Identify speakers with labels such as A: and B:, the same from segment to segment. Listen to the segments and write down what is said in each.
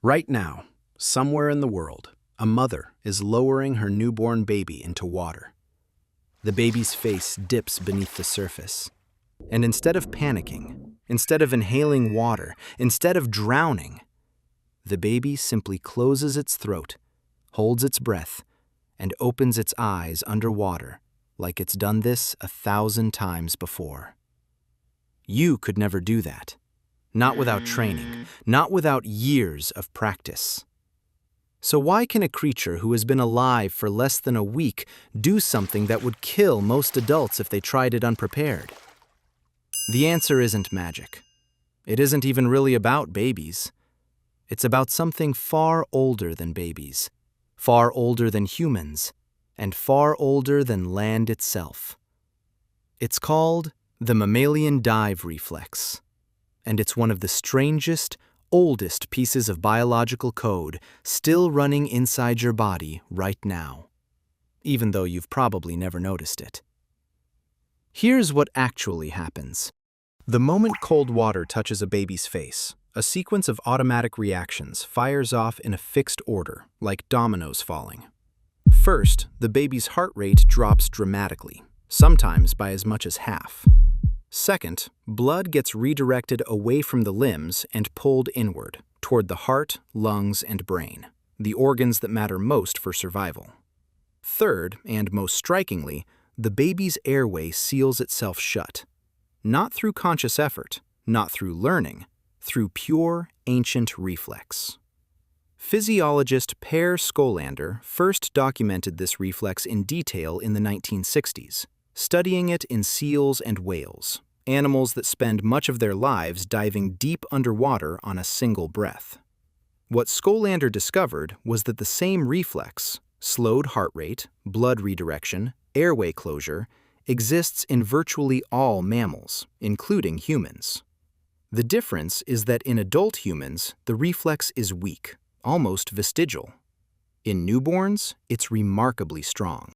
A: Right now, somewhere in the world, a mother is lowering her newborn baby into water. The baby's face dips beneath the surface. And instead of panicking, instead of inhaling water, instead of drowning, the baby simply closes its throat, holds its breath, and opens its eyes underwater like it's done this 1,000 times before. You could never do that. Not without training, not without years of practice. So why can a creature who has been alive for less than a week do something that would kill most adults if they tried it unprepared? The answer isn't magic. It isn't even really about babies. It's about something far older than babies, far older than humans, and far older than land itself. It's called the mammalian dive reflex. And it's one of the strangest, oldest pieces of biological code still running inside your body right now, even though you've probably never noticed it. Here's what actually happens. The moment cold water touches a baby's face, a sequence of automatic reactions fires off in a fixed order, like dominoes falling. First, the baby's heart rate drops dramatically, sometimes by as much as half. Second, blood gets redirected away from the limbs and pulled inward, toward the heart, lungs, and brain, the organs that matter most for survival. Third, and most strikingly, the baby's airway seals itself shut. Not through conscious effort, not through learning, through pure, ancient reflex. Physiologist Per Scholander first documented this reflex in detail in the 1960s, studying it in seals and whales, animals that spend much of their lives diving deep underwater on a single breath. What Scholander discovered was that the same reflex, slowed heart rate, blood redirection, airway closure, exists in virtually all mammals, including humans. The difference is that in adult humans, the reflex is weak, almost vestigial. In newborns, it's remarkably strong.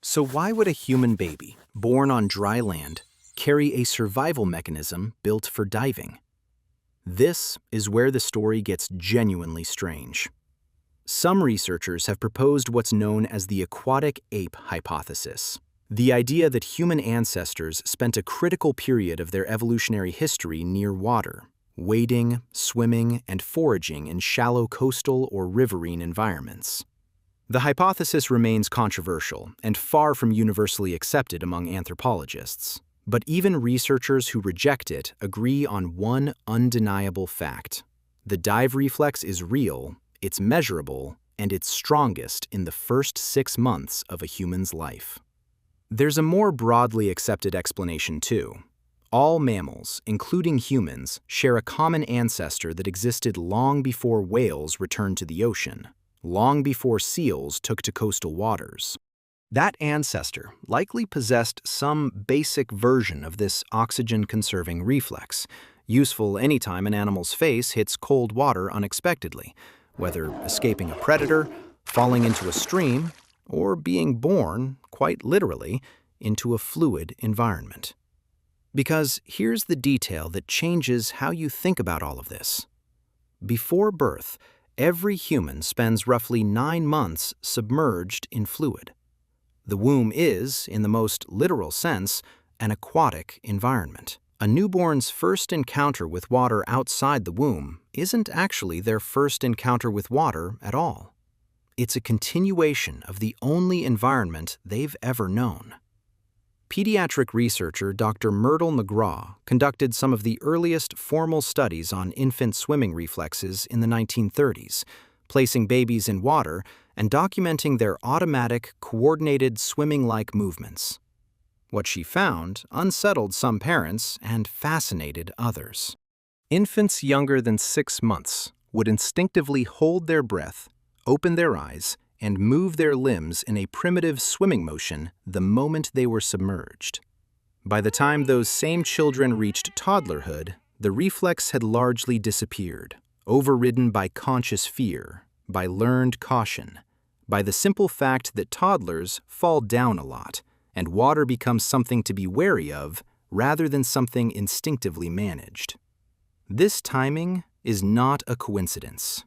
A: So why would a human baby, born on dry land, carry a survival mechanism built for diving? This is where the story gets genuinely strange. Some researchers have proposed what's known as the aquatic ape hypothesis, the idea that human ancestors spent a critical period of their evolutionary history near water, wading, swimming, and foraging in shallow coastal or riverine environments. The hypothesis remains controversial and far from universally accepted among anthropologists. But even researchers who reject it agree on one undeniable fact. The dive reflex is real, it's measurable, and it's strongest in the first 6 months of a human's life. There's a more broadly accepted explanation too. All mammals, including humans, share a common ancestor that existed long before whales returned to the ocean, long before seals took to coastal waters. That ancestor likely possessed some basic version of this oxygen-conserving reflex, useful anytime an animal's face hits cold water unexpectedly, whether escaping a predator, falling into a stream, or being born, quite literally, into a fluid environment. Because here's the detail that changes how you think about all of this. Before birth, every human spends roughly 9 months submerged in fluid. The womb is, in the most literal sense, an aquatic environment. A newborn's first encounter with water outside the womb isn't actually their first encounter with water at all. It's a continuation of the only environment they've ever known. Pediatric researcher Dr. Myrtle McGraw conducted some of the earliest formal studies on infant swimming reflexes in the 1930s, placing babies in water and documenting their automatic, coordinated swimming-like movements. What she found unsettled some parents and fascinated others. Infants younger than 6 months would instinctively hold their breath, open their eyes, and move their limbs in a primitive swimming motion the moment they were submerged. By the time those same children reached toddlerhood, the reflex had largely disappeared, overridden by conscious fear, by learned caution, by the simple fact that toddlers fall down a lot, and water becomes something to be wary of rather than something instinctively managed. This timing is not a coincidence.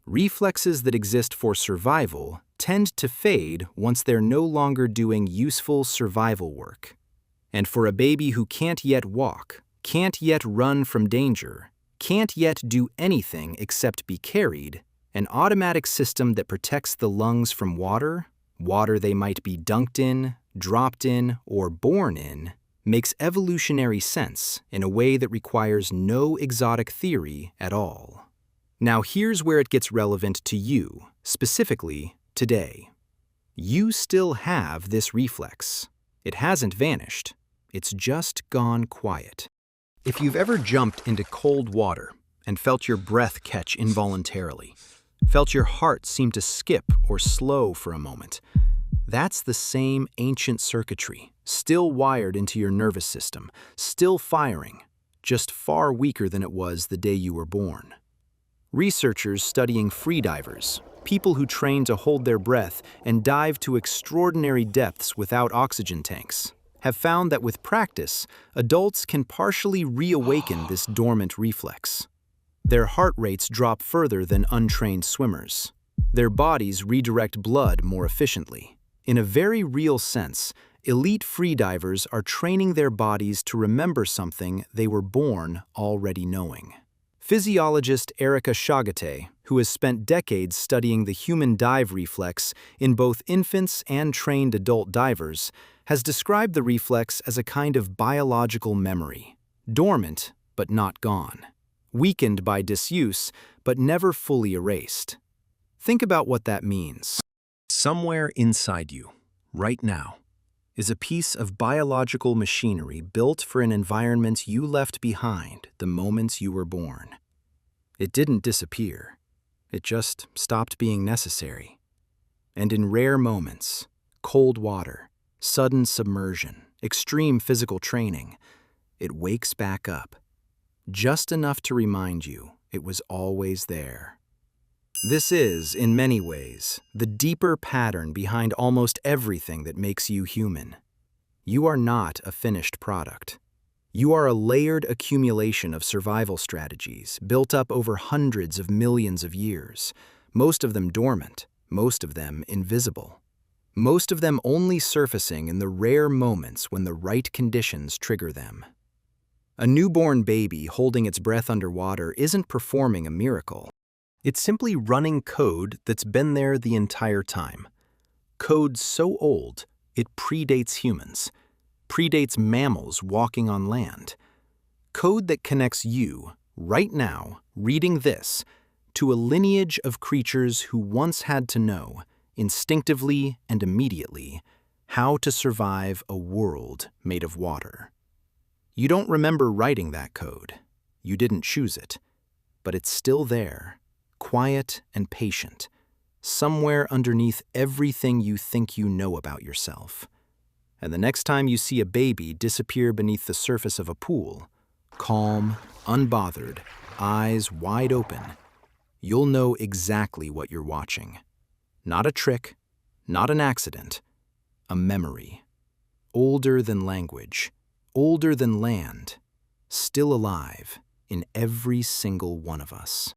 A: Reflexes that exist for survival tend to fade once they're no longer doing useful survival work. And for a baby who can't yet walk, can't yet run from danger, can't yet do anything except be carried, an automatic system that protects the lungs from water they might be dunked in, dropped in, or born in, makes evolutionary sense in a way that requires no exotic theory at all. Now here's where it gets relevant to you, specifically today. You still have this reflex. It hasn't vanished. It's just gone quiet. If you've ever jumped into cold water and felt your breath catch involuntarily, felt your heart seem to skip or slow for a moment, that's the same ancient circuitry, still wired into your nervous system, still firing, just far weaker than it was the day you were born. Researchers studying freedivers, people who train to hold their breath and dive to extraordinary depths without oxygen tanks, have found that with practice, adults can partially reawaken this dormant reflex. Their heart rates drop further than untrained swimmers. Their bodies redirect blood more efficiently. In a very real sense, elite freedivers are training their bodies to remember something they were born already knowing. Physiologist Erika Schagatay, who has spent decades studying the human dive reflex in both infants and trained adult divers, has described the reflex as a kind of biological memory, dormant but not gone, weakened by disuse but never fully erased. Think about what that means. Somewhere inside you, right now, is a piece of biological machinery built for an environment you left behind the moment you were born. It didn't disappear. It just stopped being necessary. And in rare moments, cold water, sudden submersion, extreme physical training, it wakes back up, just enough to remind you it was always there. This is, in many ways, the deeper pattern behind almost everything that makes you human. You are not a finished product. You are a layered accumulation of survival strategies built up over hundreds of millions of years, most of them dormant, most of them invisible, most of them only surfacing in the rare moments when the right conditions trigger them. A newborn baby holding its breath underwater isn't performing a miracle. It's simply running code that's been there the entire time. Code so old, it predates humans, predates mammals walking on land. Code that connects you, right now, reading this, to a lineage of creatures who once had to know, instinctively and immediately, how to survive a world made of water. You don't remember writing that code. You didn't choose it. But it's still there, quiet and patient, somewhere underneath everything you think you know about yourself. And the next time you see a baby disappear beneath the surface of a pool, calm, unbothered, eyes wide open, you'll know exactly what you're watching. Not a trick, not an accident, a memory. Older than language, older than land, still alive in every single one of us.